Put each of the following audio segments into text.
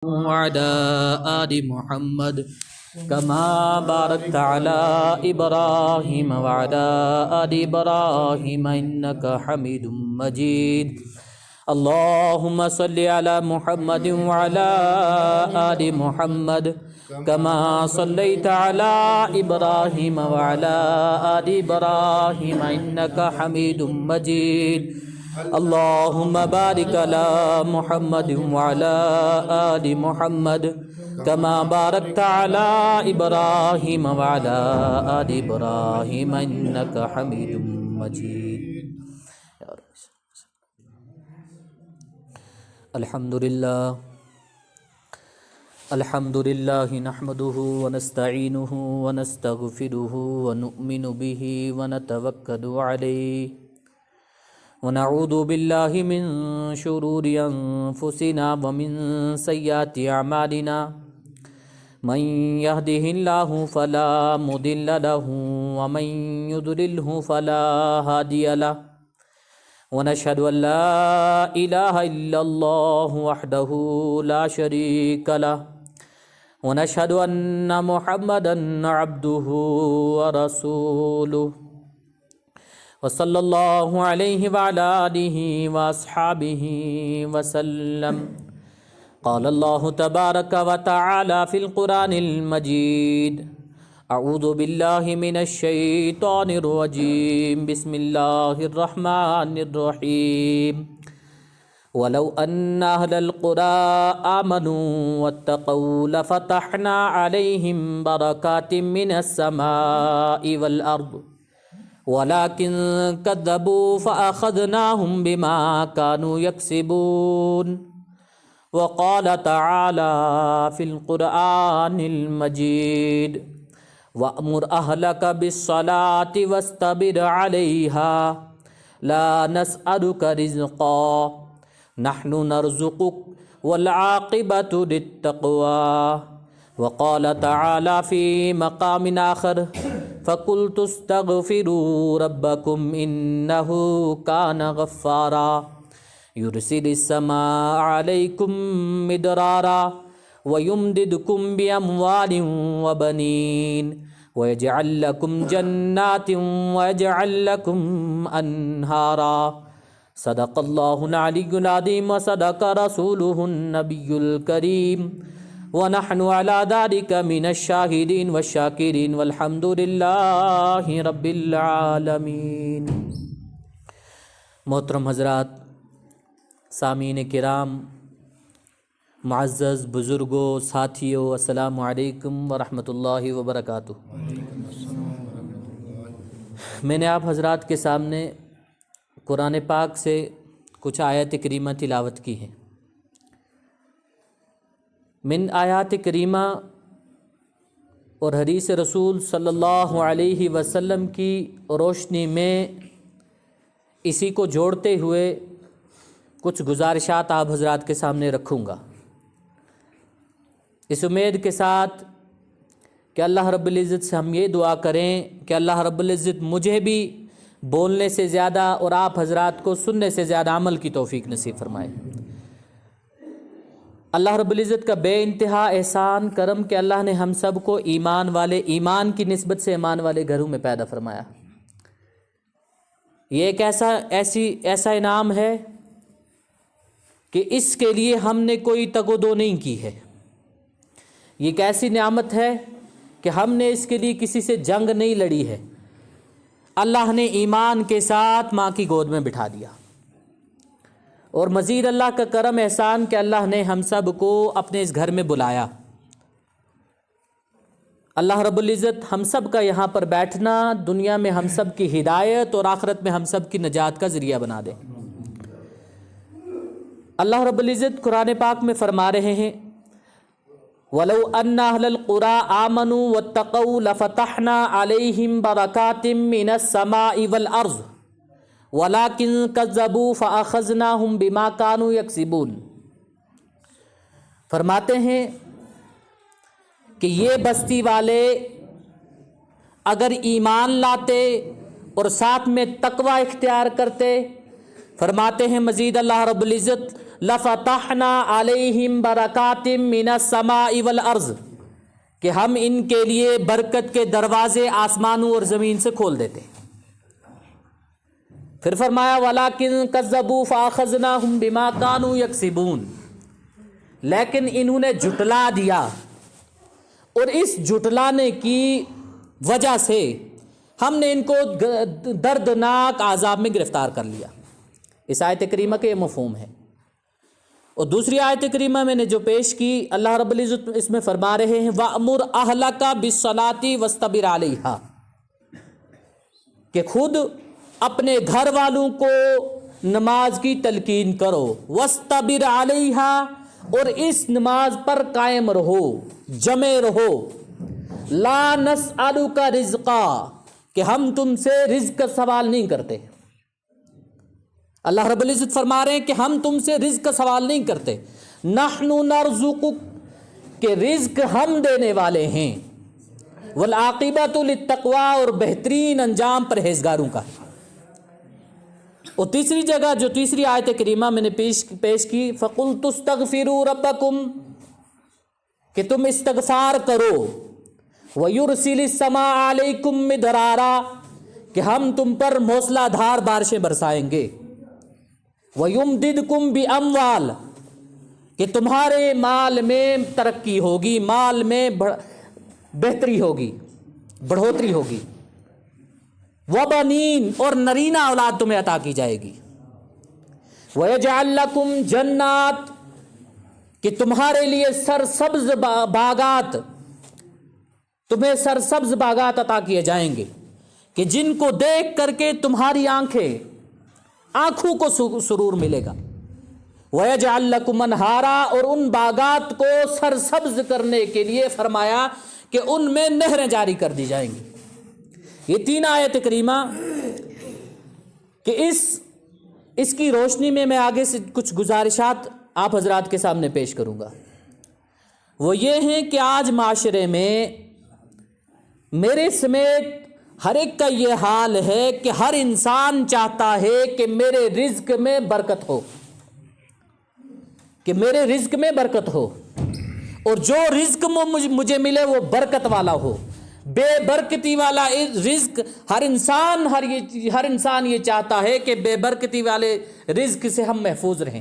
وعلى آل محمد كما باركت على إبراهيم وعلى آل إبراهيم إنك حميد مجيد. اللهم صل على محمد وعلى آل محمد كما صليت على إبراهيم وعلى آل إبراهيم إنك حميد مجيد. اللهم بارك على محمد وعلى آل محمد كما باركت على إبراهيم وعلى آل إبراهيم إنك حميد مجيد. الحمد لله نحمده ونستعينه ونستغفره ونؤمن به ونتوكل عليه ونعوذ بالله من شرور أنفسنا ومن سيئات أعمالنا. من يهده الله فلا مضل له ومن يضلله فلا هادي له. ونشهد أن لا إله إلا الله وحده لا شريك له. ونشهد أن محمدا عبده ورسوله. وصلى الله عليه وعلى آله وأصحابه وسلم. قال الله تبارك وتعالى في القرآن المجيد: أعوذ بالله من الشيطان الرجيم. بسم الله الرحمن الرحيم. ولو أن أهل القرى آمنوا واتقوا لفتحنا عليهم بركات من السماء والأرض ولكن كذبوا فأخذناهم بما كانوا يكسبون. وقال تعالى في القرآن المجيد: وأمر أهلك بالصلاة واصطبر عليها لا نسألك رزقا نحن نرزقك والعاقبة للتقوى. وقال تعالى في مقام آخر: فقلت استغفروا ربكم إنه كان غفارا يرسل السماء عليكم مدرارا ويمددكم بأموال وبنين ويجعل لكم جنات ويجعل لكم أنهارا. صدق الله العلي العظيم وصدق رسوله النبي الكريم ونحن على ذلك من الشاهدين والشاكرين والحمد لله رب العالمين. محترم حضرات، سامعین کرام، معزز بزرگوں، ساتھیوں، السلام علیکم ورحمۃ اللہ وبرکاتہ. میں نے آپ حضرات کے سامنے قرآن پاک سے کچھ آیات کریمہ تلاوت کی ہیں. من آیات کریمہ اور حدیث رسول صلی اللہ علیہ وسلم کی روشنی میں اسی کو جوڑتے ہوئے کچھ گزارشات آپ حضرات کے سامنے رکھوں گا، اس امید کے ساتھ کہ اللہ رب العزت سے ہم یہ دعا کریں کہ اللہ رب العزت مجھے بھی بولنے سے زیادہ اور آپ حضرات کو سننے سے زیادہ عمل کی توفیق نصیب فرمائے. اللہ رب العزت کا بے انتہا احسان کرم کہ اللہ نے ہم سب کو ایمان کی نسبت سے ایمان والے گھروں میں پیدا فرمایا. یہ ایک ایسا انعام ہے کہ اس کے لیے ہم نے کوئی تگ و دو نہیں کی ہے. یہ ایک ایسی نعمت ہے کہ ہم نے اس کے لیے کسی سے جنگ نہیں لڑی ہے. اللہ نے ایمان کے ساتھ ماں کی گود میں بٹھا دیا. اور مزید اللہ کا کرم احسان کہ اللہ نے ہم سب کو اپنے اس گھر میں بلایا. اللہ رب العزت ہم سب کا یہاں پر بیٹھنا دنیا میں ہم سب کی ہدایت اور آخرت میں ہم سب کی نجات کا ذریعہ بنا دے. اللہ رب العزت قرآن پاک میں فرما رہے ہیں: وَلَوْ أَنَّ أَهْلَ الْقُرَىٰ آمَنُوا وَاتَّقَوْا لَفَتَحْنَا عَلَيْهِمْ بَرَكَاتٍ مِّنَ السَّمَاءِ وَالْأَرْضِ وَلَٰكِن كَذَّبُوا فَأَخَذْنَاهُمْ بِمَا كَانُوا يَكْسِبُونَ. فرماتے ہیں کہ یہ بستی والے اگر ایمان لاتے اور ساتھ میں تقوی اختیار کرتے، فرماتے ہیں مزید اللہ رب العزت لفتحنا علیہم برکاتم من السماء والارض، کہ ہم ان کے لیے برکت کے دروازے آسمانوں اور زمین سے کھول دیتے۔ پھر فرمایا وَلَٰكِن كَذَّبُوا فَأَخَذْنَاهُمْ بِمَا كَانُوا يَكْسِبُونَ، لیکن انہوں نے جھٹلا دیا، اور اس جھٹلانے کی وجہ سے ہم نے ان کو دردناک عذاب میں گرفتار کر لیا۔ اس آیت کریمہ کے یہ مفہوم ہے۔ اور دوسری آیت کریمہ میں نے جو پیش کی، اللہ رب العزت اس میں فرما رہے ہیں وَأْمُرْ أَهْلَكَ بِالصَّلَاةِ وَاسْتَبِرْ عَلَيْهَا، کہ خود اپنے گھر والوں کو نماز کی تلقین کرو، وَاسْتَبِرْ عَلَيْهَا، اور اس نماز پر قائم رہو، جمے رہو، لَا نَسْأَلُكَ رِزْقًا، کہ ہم تم سے رزق کا سوال نہیں کرتے۔ اللہ رب العزت فرما رہے ہیں کہ ہم تم سے رزق کا سوال نہیں کرتے، نحن نرزقک، کہ رزق ہم دینے والے ہیں، والعاقبۃ للتقوی، اور بہترین انجام پرہیزگاروں کا۔ اور تیسری جگہ جو تیسری آیت کریمہ میں نے پیش کی فَقُلْتُ اسْتَغْفِرُوا رَبَّكُمْ، کہ تم استغفار کرو، وَيُرْسِلِ السَّمَاءَ عَلَيْكُمْ مِدْرَارًا، کہ ہم تم پر موسلا دھار بارشیں برسائیں گے، وَيُمْدِدْكُمْ بِأَمْوَالٍ، کہ تمہارے مال میں ترقی ہوگی، مال میں بہتری ہوگی، بڑھوتری ہوگی، وَبَنِينَ، اور نرینہ اولاد تمہیں عطا کی جائے گی، وَيَجْعَلْ لَكُمْ جَنَّاتٍ، کہ تمہارے لیے سرسبز باغات، تمہیں سرسبز باغات عطا کیے جائیں گے، کہ جن کو دیکھ کر کے تمہاری آنکھوں کو سرور ملے گا، وَيَجْعَلْ لَكُمْ أَنْهَارًا، اور ان باغات کو سرسبز کرنے کے لیے فرمایا کہ ان میں نہریں جاری کر دی جائیں گی۔ یہ تین آیت کریمہ کہ اس کی روشنی میں آگے سے کچھ گزارشات آپ حضرات کے سامنے پیش کروں گا۔ وہ یہ ہیں کہ آج معاشرے میں میرے سمیت ہر ایک کا یہ حال ہے کہ ہر انسان چاہتا ہے کہ میرے رزق میں برکت ہو، کہ میرے رزق میں برکت ہو، اور جو رزق مجھے ملے وہ برکت والا ہو۔ بے برکتی والا رزق ہر انسان یہ چاہتا ہے کہ بے برکتی والے رزق سے ہم محفوظ رہیں،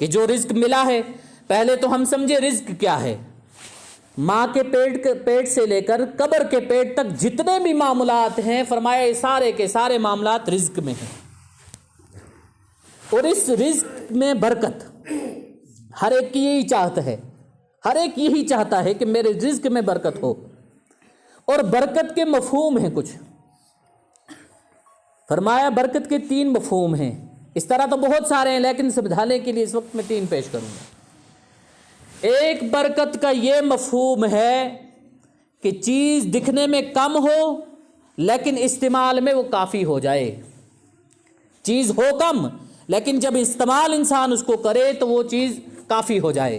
کہ جو رزق ملا ہے، پہلے تو ہم سمجھے رزق کیا ہے۔ ماں کے پیٹ سے لے کر قبر کے پیٹ تک جتنے بھی معاملات ہیں، فرمایا سارے کے سارے معاملات رزق میں ہیں، اور اس رزق میں برکت ہر ایک کی یہی چاہت ہے، ہر ایک یہی چاہتا ہے کہ میرے رزق میں برکت ہو۔ اور برکت کے مفہوم ہیں کچھ، فرمایا برکت کے 3 مفہوم ہیں، اس طرح تو بہت سارے ہیں لیکن سمجھانے کے لیے اس وقت میں 3 پیش کروں گا۔ ایک برکت کا یہ مفہوم ہے کہ چیز دکھنے میں کم ہو لیکن استعمال میں وہ کافی ہو جائے، چیز ہو کم لیکن جب استعمال انسان اس کو کرے تو وہ چیز کافی ہو جائے۔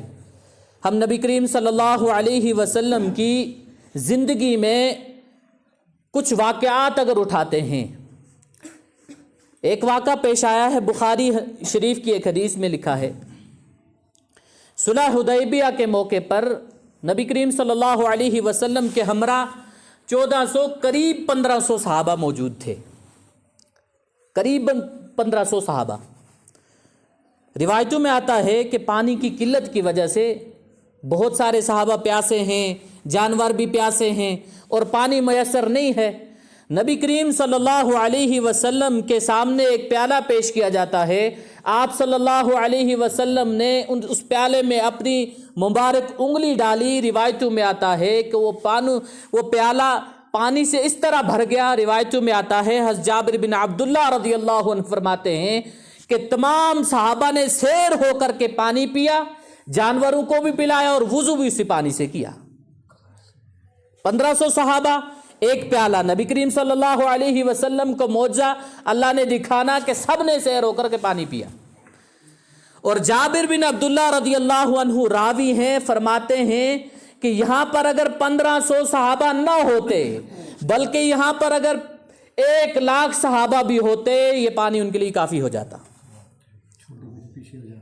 ہم نبی کریم صلی اللہ علیہ وسلم کی زندگی میں کچھ واقعات اگر اٹھاتے ہیں، ایک واقعہ پیش آیا ہے، بخاری شریف کی ایک حدیث میں لکھا ہے، صلح حدیبیہ کے موقع پر نبی کریم صلی اللہ علیہ وسلم کے ہمراہ 1400 قریب 1500 صحابہ موجود تھے، قریب 1500 صحابہ۔ روایتوں میں آتا ہے کہ پانی کی قلت کی وجہ سے بہت سارے صحابہ پیاسے ہیں، جانور بھی پیاسے ہیں، اور پانی میسر نہیں ہے۔ نبی کریم صلی اللہ علیہ وسلم کے سامنے ایک پیالہ پیش کیا جاتا ہے، آپ صلی اللہ علیہ وسلم نے اس پیالے میں اپنی مبارک انگلی ڈالی، روایتوں میں آتا ہے کہ وہ پیالہ پانی سے اس طرح بھر گیا، روایتوں میں آتا ہے حضرت جابر بن عبداللہ رضی اللہ عنہ فرماتے ہیں کہ تمام صحابہ نے سیر ہو کر کے پانی پیا، جانوروں کو بھی پلایا اور وضو بھی اسی پانی سے کیا۔ 1500 صحابہ، ایک پیالہ، نبی کریم صلی اللہ علیہ وسلم کو معجزہ اللہ نے دکھانا کہ سب نے سیر ہو کر کے پانی پیا۔ اور جابر بن عبداللہ رضی اللہ عنہ راوی ہیں، فرماتے ہیں کہ یہاں پر اگر 1500 صحابہ نہ ہوتے بلکہ یہاں پر اگر 1,00,000 صحابہ بھی ہوتے، یہ پانی ان کے لیے کافی ہو جاتا۔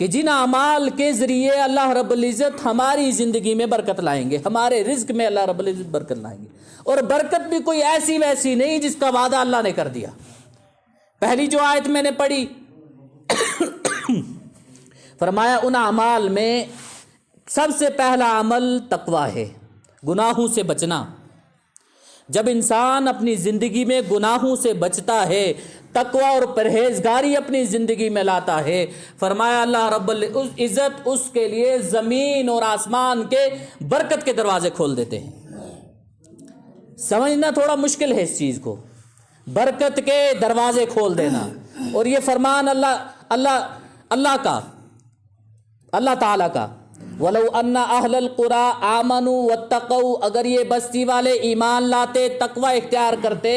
کہ جن اعمال کے ذریعے اللہ رب العزت ہماری زندگی میں برکت لائیں گے، ہمارے رزق میں اللہ رب العزت برکت لائیں گے. اور برکت بھی کوئی ایسی ویسی نہیں جس کا وعدہ اللہ نے کر دیا. پہلی جو آیت میں نے پڑھی فرمایا ان اعمال میں سب سے پہلا عمل تقویٰ ہے، گناہوں سے بچنا. جب انسان اپنی زندگی میں گناہوں سے بچتا ہے، تقویٰ اور پرہیزگاری اپنی زندگی میں لاتا ہے، فرمایا اللہ رب العزت اس کے لیے زمین اور آسمان کے برکت کے دروازے کھول دیتے ہیں. سمجھنا تھوڑا مشکل ہے اس چیز کو، برکت کے دروازے کھول دینا. اور یہ فرمان اللہ تعالیٰ کا، وَلَوْ أَنَّ أَهْلَ الْقُرَىٰ آمَنُوا وَاتَّقَوْا، اگر یہ بستی والے ایمان لاتے، تقوی اختیار کرتے،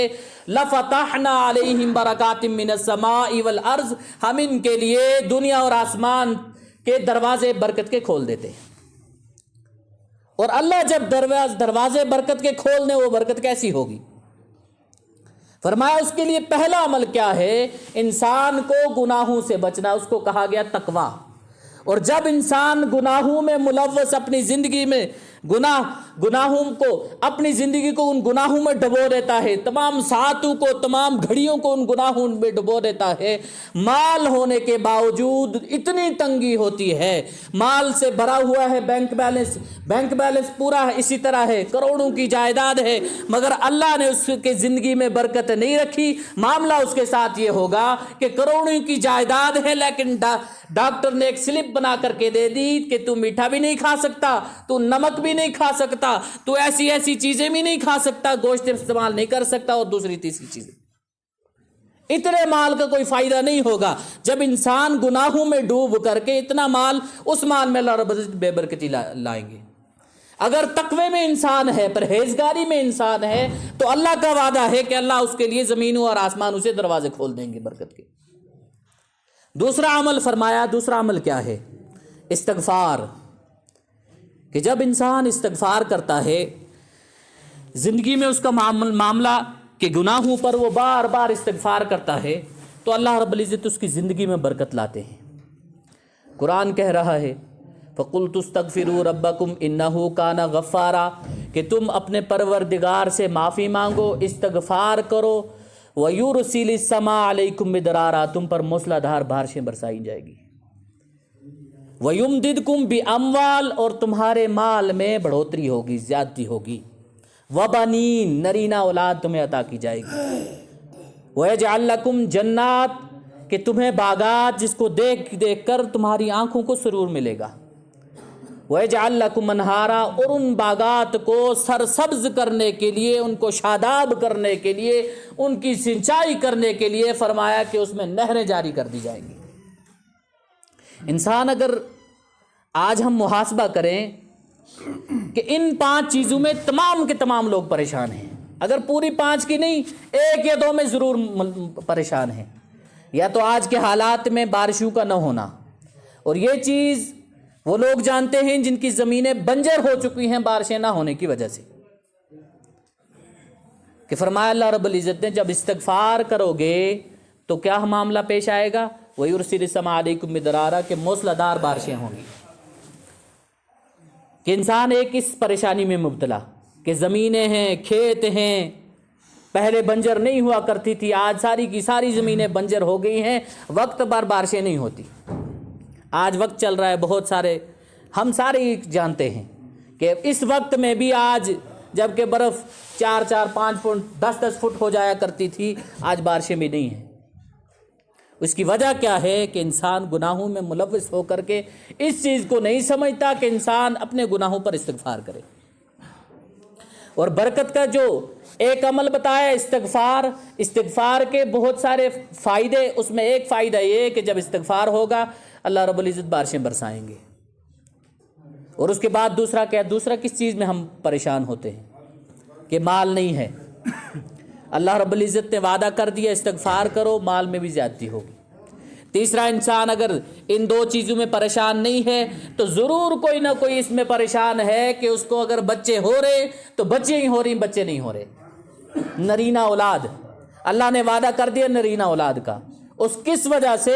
لَفَتَحْنَا عَلَيْهِمْ بَرَكَاتٍ مِّنَ السَّمَاءِ وَالْأَرْضِ، ہم ان کے لیے دنیا اور آسمان کے دروازے برکت کے کھول دیتے. اور اللہ جب دروازے برکت کے کھول دیں، وہ برکت کیسی ہوگی؟ فرمایا اس کے لیے پہلا عمل کیا ہے؟ انسان کو گناہوں سے بچنا، اس کو کہا گیا تقویٰ. اور جب انسان گناہوں میں ملوث اپنی زندگی میں گناہوں کو اپنی زندگی کو ان گناہوں میں ڈبو دیتا ہے، تمام ساعتوں کو تمام گھڑیوں کو ان گناہوں میں ڈبو دیتا ہے، مال ہونے کے باوجود اتنی تنگی ہوتی ہے، مال سے بھرا ہوا ہے بینک بیلنس پورا ہے، اسی طرح ہے، کروڑوں کی جائیداد ہے، مگر اللہ نے اس کے زندگی میں برکت نہیں رکھی. معاملہ اس کے ساتھ یہ ہوگا کہ کروڑوں کی جائیداد ہے، لیکن ڈاکٹر نے ایک سلپ بنا کر کے دے دی کہ تو میٹھا بھی نہیں کھا سکتا، تو نمک بھی نہیں کھا سکتا، تو ایسی چیزیں بھی نہیں کھا سکتا، گوشت استعمال نہیں کر سکتا، اور دوسری تیسری چیزیں. اتنے مال کا کوئی فائدہ نہیں ہوگا جب انسان گناہوں میں ڈوب کر کے اتنا مال، اس مال میں اللہ رب العزت بے برکتی لائیں گے. اگر تقوی میں انسان ہے، پرہیزگاری میں انسان ہے، تو اللہ کا وعدہ ہے کہ اللہ اس کے لیے زمینوں اور آسمانوں سے دروازے کھول دیں گے برکت کے. دوسرا عمل فرمایا، دوسرا عمل کیا ہے؟ استغفار. کہ جب انسان استغفار کرتا ہے، زندگی میں اس کا معاملہ کہ گناہوں پر وہ بار بار استغفار کرتا ہے، تو اللہ رب العزت اس کی زندگی میں برکت لاتے ہیں. قرآن کہہ رہا ہے فَقُلْتُ اسْتَغْفِرُوا رَبَّكُمْ إِنَّهُ كَانَ غَفَّارًا، کہ تم اپنے پروردگار سے معافی مانگو، استغفار کرو. وَيُرْسِلِ السَّمَاءَ عَلَيْكُمْ مِدْرَارًا، تم پر موسلا دھار بارشیں برسائی جائے گی. وَيُمْدِدْكُمْ بِأَمْوَالٍ، اور تمہارے مال میں بڑھوتری ہوگی، زیادتی ہوگی. وَبَنِينَ، نرینہ اولاد تمہیں عطا کی جائے گی. وَيَجْعَلْ لَكُمْ جَنَّاتٍ، کہ تمہیں باغات جس کو دیکھ دیکھ کر تمہاری آنکھوں کو سرور ملے گا. وَيَجْعَلْ لَكُمْ أَنْهَارًا، اور ان باغات کو سرسبز کرنے کے لیے، ان کو شاداب کرنے کے لیے، ان کی سنچائی کرنے کے لیے فرمایا کہ اس میں نہریں جاری کر دی جائیں گی. انسان اگر آج ہم محاسبہ کریں کہ ان 5 چیزوں میں تمام کے تمام لوگ پریشان ہیں، اگر پوری 5 کی نہیں، 1 یا 2 میں ضرور پریشان ہیں. یا تو آج کے حالات میں بارشوں کا نہ ہونا، اور یہ چیز وہ لوگ جانتے ہیں جن کی زمینیں بنجر ہو چکی ہیں بارشیں نہ ہونے کی وجہ سے. کہ فرمایا اللہ رب العزت نے جب استغفار کرو گے تو کیا معاملہ پیش آئے گا؟ وَيُرْسِلِ السَّمَاءَ عَلَيْكُمْ مِدْرَارًا، کہ موسلا دھار بارشیں ہوں گی. کہ انسان ایک اس پریشانی میں مبتلا کہ زمینیں ہیں، کھیت ہیں، پہلے بنجر نہیں ہوا کرتی تھی، آج ساری کی ساری زمینیں بنجر ہو گئی ہیں، وقت پر بارشیں نہیں ہوتی. آج وقت چل رہا ہے، بہت سارے ہم سارے جانتے ہیں کہ اس وقت میں بھی آج جب کہ برف 4-4 5 فٹ 10-10 فٹ ہو جایا کرتی تھی، آج بارشیں بھی نہیں ہیں. اس کی وجہ کیا ہے؟ کہ انسان گناہوں میں ملوث ہو کر کے اس چیز کو نہیں سمجھتا کہ انسان اپنے گناہوں پر استغفار کرے. اور برکت کا جو ایک عمل بتایا استغفار کے بہت سارے فائدے، اس میں ایک فائدہ یہ کہ جب استغفار ہوگا اللہ رب العزت بارشیں برسائیں گے. اور اس کے بعد دوسرا کیا؟ دوسرا کس چیز میں ہم پریشان ہوتے ہیں کہ مال نہیں ہے. اللہ رب العزت نے وعدہ کر دیا استغفار کرو، مال میں بھی زیادتی ہوگی. تیسرا، انسان اگر ان 2 چیزوں میں پریشان نہیں ہے تو ضرور کوئی نہ کوئی اس میں پریشان ہے کہ اس کو اگر بچے ہو رہے تو بچے ہی ہو رہی، بچے نہیں ہو رہے. نرینہ اولاد اللہ نے وعدہ کر دیا نرینہ اولاد کا. اس کس وجہ سے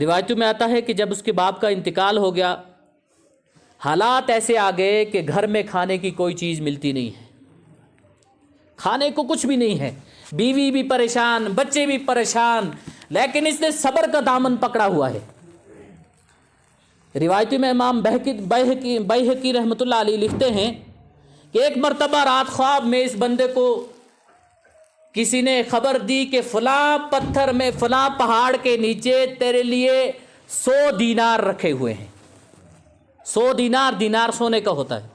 روایتوں میں آتا ہے کہ جب اس کے باپ کا انتقال ہو گیا، حالات ایسے آ گئے کہ گھر میں کھانے کی کوئی چیز ملتی نہیں ہے، کھانے کو کچھ بھی نہیں ہے، بیوی بھی پریشان، بچے بھی پریشان، لیکن اس نے صبر کا دامن پکڑا ہوا ہے۔ روایتی میں امام بیہقی رحمۃ اللہ علیہ لکھتے ہیں کہ ایک مرتبہ رات خواب میں اس بندے کو کسی نے خبر دی کہ فلاں پتھر میں، فلاں پہاڑ کے نیچے تیرے لیے 100 دینار رکھے ہوئے ہیں۔ 100 دینار سونے کا ہوتا ہے۔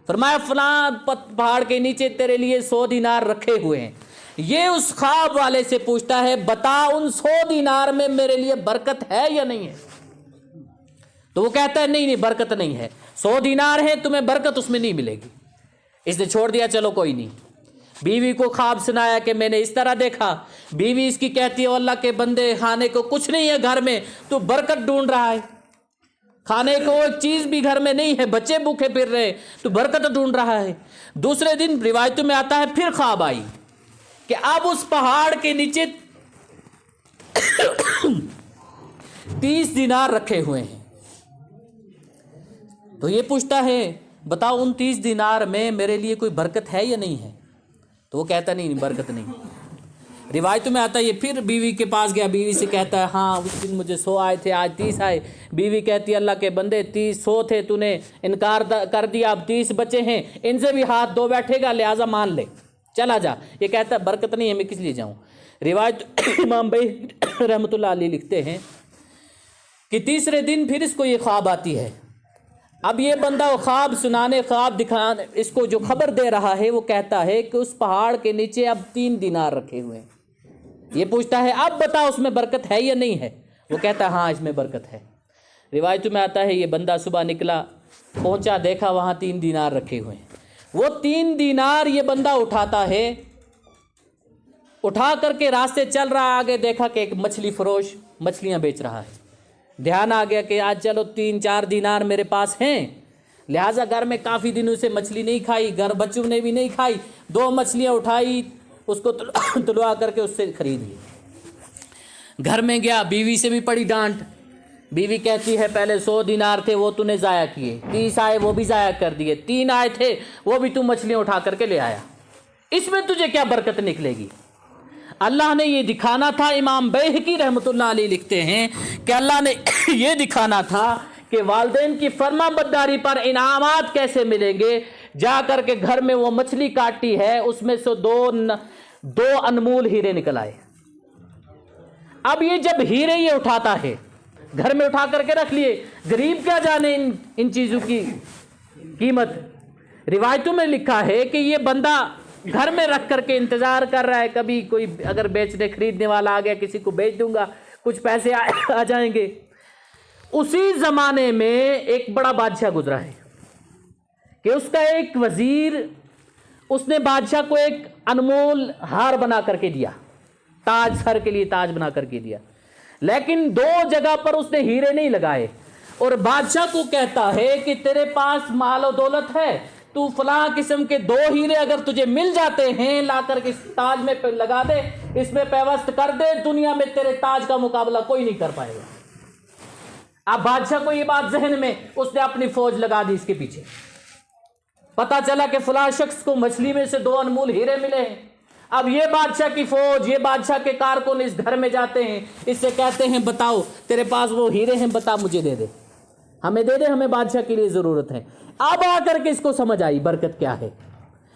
فرمایا فلاں پہاڑ کے نیچے تیرے لیے 100 دینار رکھے ہوئے ہیں۔ یہ اس خواب والے سے پوچھتا ہے بتا ان 100 دینار میں میرے لیے برکت ہے یا نہیں ہے؟ تو وہ کہتا ہے نہیں برکت نہیں ہے، 100 دینار ہے، تمہیں برکت اس میں نہیں ملے گی۔ اس نے چھوڑ دیا، چلو کوئی نہیں۔ بیوی کو خواب سنایا کہ میں نے اس طرح دیکھا، بیوی اس کی کہتی ہے اللہ کے بندے کھانے کو کچھ نہیں ہے گھر میں، تو برکت ڈھونڈ رہا ہے، کھانے کو ایک چیز بھی گھر میں نہیں ہے، بچے بھوکے پھر رہے، تو برکت ڈھونڈ رہا ہے۔ دوسرے دن روایتوں میں آتا ہے پھر خواب آئی کہ اب اس پہاڑ کے نیچے 30 دینار رکھے ہوئے ہیں۔ تو یہ پوچھتا ہے بتاؤ ان 30 دینار میں میرے لیے کوئی برکت ہے یا نہیں ہے؟ تو وہ کہتا نہیں برکت نہیں۔ روایتوں میں آتا ہے یہ پھر بیوی کے پاس گیا، بیوی سے کہتا ہے ہاں اس دن مجھے 100 آئے تھے، آج 30 آئے۔ بیوی کہتی ہے اللہ کے بندے 100 تھے، تو نے انکار کر دیا، اب 30 بچے ہیں، ان سے بھی ہاتھ دھو بیٹھے گا، لہٰذا مان لے، چلا جا۔ یہ کہتا ہے برکت نہیں ہے، میں کس لیے جاؤں؟ روایت امام بیہقی رحمۃ اللہ علیہ لکھتے ہیں کہ تیسرے دن پھر اس کو یہ خواب آتی ہے۔ اب یہ بندہ خواب سنانے، خواب دکھانے، اس کو جو خبر دے رہا ہے وہ کہتا ہے کہ اس پہاڑ کے نیچے اب 3 دینار رکھے ہوئے ہیں۔ یہ پوچھتا ہے اب بتا اس میں برکت ہے یا نہیں ہے؟ وہ کہتا ہے ہاں اس میں برکت ہے۔ روایتوں میں آتا ہے یہ بندہ صبح نکلا، پہنچا، دیکھا وہاں 3 دینار رکھے ہوئے ہیں۔ وہ 3 دینار یہ بندہ اٹھاتا ہے، اٹھا کر کے راستے چل رہا، آگے دیکھا کہ ایک مچھلی فروش مچھلیاں بیچ رہا ہے۔ دھیان آ گیا کہ آج چلو 3-4 دینار میرے پاس ہیں، لہٰذا گھر میں کافی دنوں سے مچھلی نہیں کھائی، گھر بچوں نے بھی نہیں کھائی، 2 مچھلیاں اٹھائی، اس کو تلوا کر کے اس سے خرید لی۔ گھر میں گیا، بیوی سے بھی پڑی ڈانٹ۔ بیوی کہتی ہے پہلے 100 دینار تھے وہ تو نے ضائع کیے، 30 آئے وہ بھی ضائع کر دیے، 3 آئے تھے وہ بھی تو مچھلیاں اٹھا کر کے لے آیا، اس میں تجھے کیا برکت نکلے گی؟ اللہ نے یہ دکھانا تھا، امام بیہقی رحمۃ اللہ علیہ لکھتے ہیں کہ اللہ نے یہ دکھانا تھا کہ والدین کی فرما برداری پر انعامات کیسے ملیں گے۔ جا کر کے گھر میں وہ مچھلی کاٹی ہے، اس میں سے 2 انمول ہیرے نکل آئے۔ اب یہ جب ہیرے یہ اٹھاتا ہے، گھر میں اٹھا کر کے رکھ لیے، غریب کیا جانے ان چیزوں کی قیمت۔ روایتوں میں لکھا ہے کہ یہ بندہ گھر میں رکھ کر کے انتظار کر رہا ہے، کبھی کوئی اگر بیچنے خریدنے والا آ گیا، کسی کو بیچ دوں گا، کچھ پیسے آ جائیں گے۔ اسی زمانے میں ایک بڑا بادشاہ گزرا ہے کہ اس کا ایک وزیر، اس نے بادشاہ کو ایک انمول ہار بنا کر کے دیا، تاج، سر کے لیے تاج بنا کر کے دیا، لیکن 2 جگہ پر اس نے ہیرے نہیں لگائے، اور بادشاہ کو کہتا ہے کہ تیرے پاس مال و دولت ہے، تو فلاں قسم کے 2 ہیرے اگر تجھے مل جاتے ہیں، لا کر کے اس تاج میں لگا دے، اس میں پیوست کر دے، دنیا میں تیرے تاج کا مقابلہ کوئی نہیں کر پائے گا۔ اب بادشاہ کو یہ بات ذہن میں، اس نے اپنی فوج لگا دی اس کے پیچھے۔ پتا چلا کہ فلاں شخص کو مچھلی میں سے 2 انمول ہیرے ملے ہیں۔ اب یہ بادشاہ کی فوج، یہ بادشاہ کے کارکن اس گھر میں جاتے ہیں، اس سے کہتے ہیں بتاؤ تیرے پاس وہ ہیرے ہیں، بتا مجھے دے دے، ہمیں دے دے، ہمیں بادشاہ کے لیے ضرورت ہے۔ اب آ کر کے اس کو سمجھ آئی برکت کیا ہے۔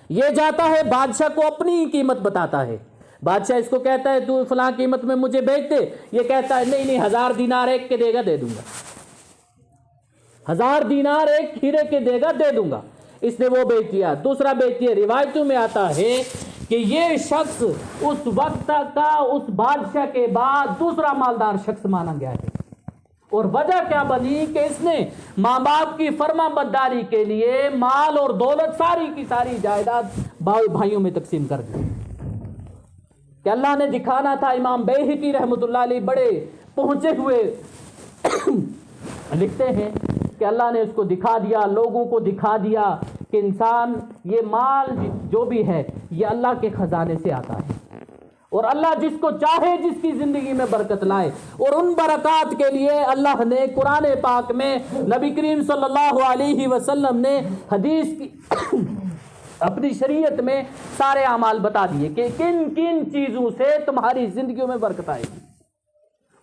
یہ جاتا ہے بادشاہ کو اپنی قیمت بتاتا ہے، بادشاہ اس کو کہتا ہے تو فلاں قیمت میں مجھے بیچ دے، یہ کہتا ہے نہیں 1000 دینار ایک کے دے گا، دے دوں گا، 1000 دینار ایک ہیرے کے دے گا، دے دوں گا۔ اس نے وہ بیچ دیا، دوسرا بیچ دیا۔ روایتوں میں آتا ہے کہ یہ شخص اس وقت کا اس بادشاہ کے بعد دوسرا مالدار شخص مانا گیا ہے، اور وجہ کیا بنی کہ اس نے ماں باپ کی فرما برداری کے لیے مال اور دولت ساری کی ساری جائیداد بھائیوں میں تقسیم کر دی، کہ اللہ نے دکھانا تھا۔ امام بیہقی رحمۃ اللہ علیہ بڑے پہنچے ہوئے لکھتے ہیں کہ اللہ نے اس کو دکھا دیا، لوگوں کو دکھا دیا کہ انسان، یہ مال جو بھی ہے یہ اللہ کے خزانے سے آتا ہے، اور اللہ جس کو چاہے جس کی زندگی میں برکت لائے. اور ان برکات کے لیے اللہ نے قرآن پاک میں، نبی کریم صلی اللہ علیہ وسلم نے حدیث کی اپنی شریعت میں سارے اعمال بتا دیے کہ کن کن چیزوں سے تمہاری زندگیوں میں برکت آئے گی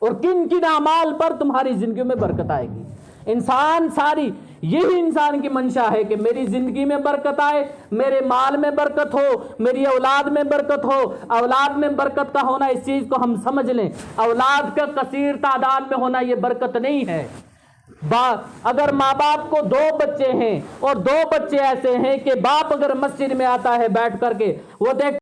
اور کن کن اعمال پر تمہاری زندگیوں میں برکت آئے گی. یہی انسان کی منشا ہے کہ میری زندگی میں برکت آئے، میرے مال میں برکت ہو، میری اولاد میں برکت ہو. اولاد میں برکت کا ہونا، اس چیز کو ہم سمجھ لیں، اولاد کا کثیر تعداد میں ہونا یہ برکت نہیں ہے. اگر ماں باپ کو 2 بچے ہیں اور 2 بچے ایسے ہیں کہ باپ اگر مسجد میں آتا ہے بیٹھ کر کے وہ دیکھ